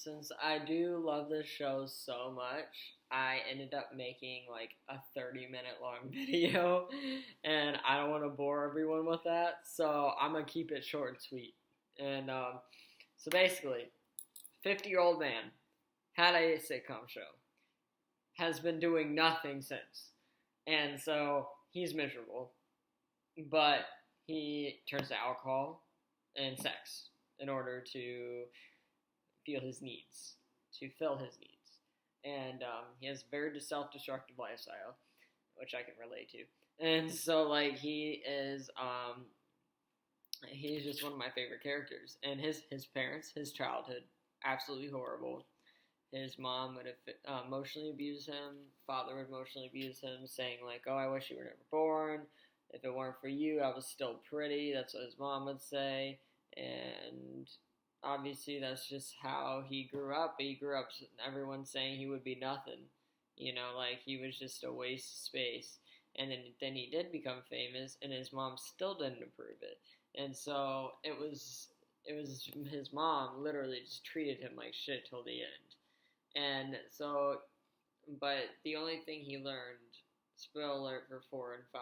Since I do love this show so much, I ended up making like a 30-minute long video, and I don't want to bore everyone with that, so I'm gonna keep it short and sweet. And so basically, 50-year-old man had a sitcom show, has been doing nothing since, and so he's miserable, but he turns to alcohol and sex in order to feel his needs, to fill his needs. And he has a very self-destructive lifestyle, which I can relate to. And so, like, he's just one of my favorite characters. And his parents, his childhood, absolutely horrible. His mom would emotionally abuse him. Father would emotionally abuse him, saying like, "Oh, I wish you were never born. If it weren't for you, I was still pretty." That's what his mom would say. And obviously that's just how he grew up. He grew up everyone saying he would be nothing, like he was just a waste of space. And then he did become famous, and his mom still didn't approve it. And so it was his mom literally just treated him like shit till the end. And so, but the only thing he learned, spoiler alert for 4 and 5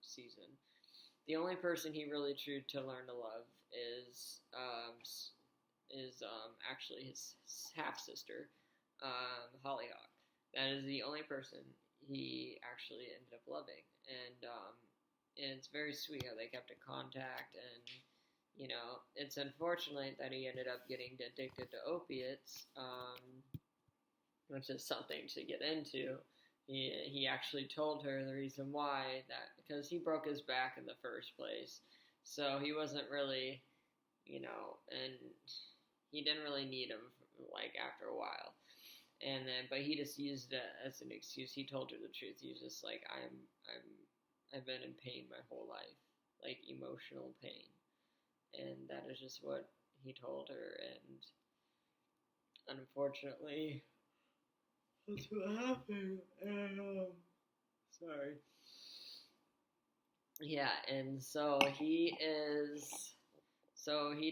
season, the only person he really tried to learn to love is actually his half sister, Hollyhock. That is the only person he actually ended up loving, and it's very sweet how they kept in contact. And it's unfortunate that he ended up getting addicted to opiates, which is something to get into. He actually told her the reason why, that because he broke his back in the first place, so he wasn't really, and he didn't really need him like after a while. And then, but he just used it as an excuse. He told her the truth. He was just like, I've been in pain my whole life, like emotional pain, and that is just what he told her. And unfortunately, that's what happened. And sorry. Yeah, and so he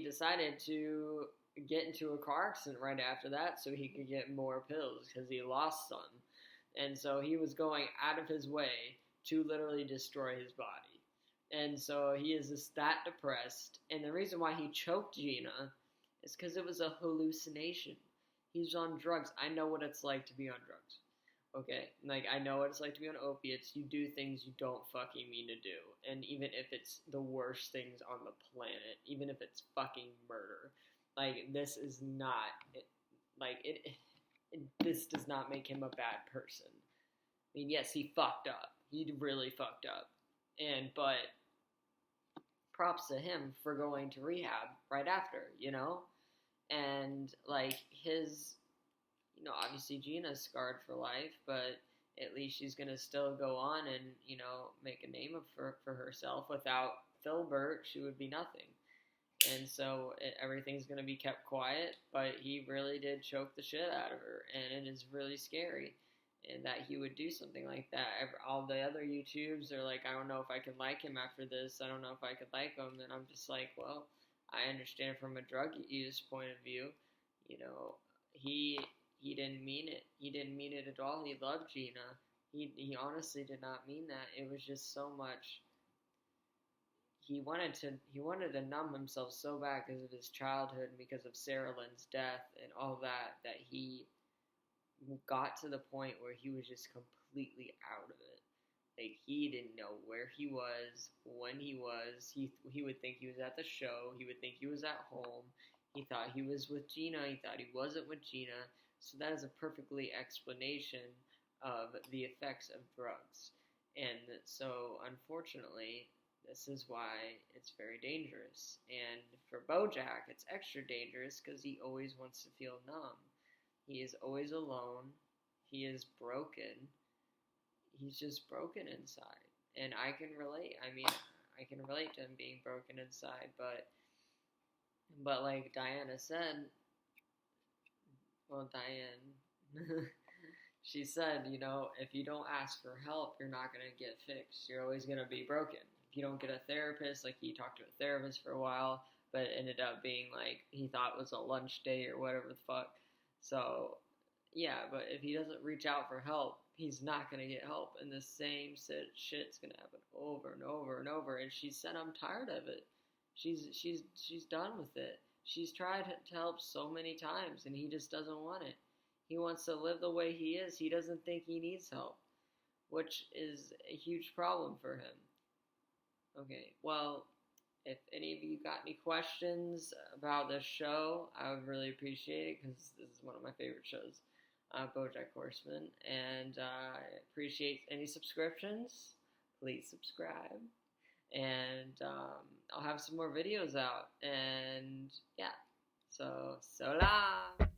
decided to get into a car accident right after that so he could get more pills because he lost some. And so he was going out of his way to literally destroy his body. And so he is just that depressed. And the reason why he choked Gina is because it was a hallucination. He was on drugs. I know what it's like to be on drugs. Okay? Like, I know what it's like to be on opiates. You do things you don't fucking mean to do. And even if it's the worst things on the planet, even if it's fucking murder, like, this is not, this does not make him a bad person. I mean, yes, he fucked up. He really fucked up. But props to him for going to rehab right after, And, like, obviously Gina's scarred for life, but at least she's going to still go on and, make a name for herself. Without Filbert, she would be nothing. And so everything's going to be kept quiet, but he really did choke the shit out of her, and it is really scary. And that he would do something like that. All the other YouTubes are like, I don't know if I could like him after this. I don't know if I could like him. And I'm just like, well, I understand from a drug use point of view. He didn't mean it. He didn't mean it at all. He loved Gina. He honestly did not mean that. It was just so much. He wanted to numb himself so bad because of his childhood and because of Sarah Lynn's death and all that he got to the point where he was just completely out of it. Like, he didn't know where he was, when he was. He would think he was at the show. He would think he was at home. He thought he was with Gina. He thought he wasn't with Gina. So that is a perfectly explanation of the effects of drugs. And so, unfortunately, this is why it's very dangerous. And for Bojak, it's extra dangerous because he always wants to feel numb. He is always alone. He is broken. He's just broken inside. And I can relate. I mean, I can relate to him being broken inside. But like Diana said, well, Diane, she said, if you don't ask for help, you're not going to get fixed. You're always going to be broken. If you don't get a therapist, like he talked to a therapist for a while, but it ended up being like he thought it was a lunch date or whatever the fuck. So, yeah, but if he doesn't reach out for help, he's not going to get help. And the same shit's going to happen over and over and over. And she said, I'm tired of it. She's done with it. She's tried to help so many times, and he just doesn't want it. He wants to live the way he is. He doesn't think he needs help, which is a huge problem for him. Okay, well, if any of you got any questions about this show, I would really appreciate it because this is one of my favorite shows, Bojak Horseman. And I appreciate any subscriptions. Please subscribe. And I'll have some more videos out. And yeah, so long.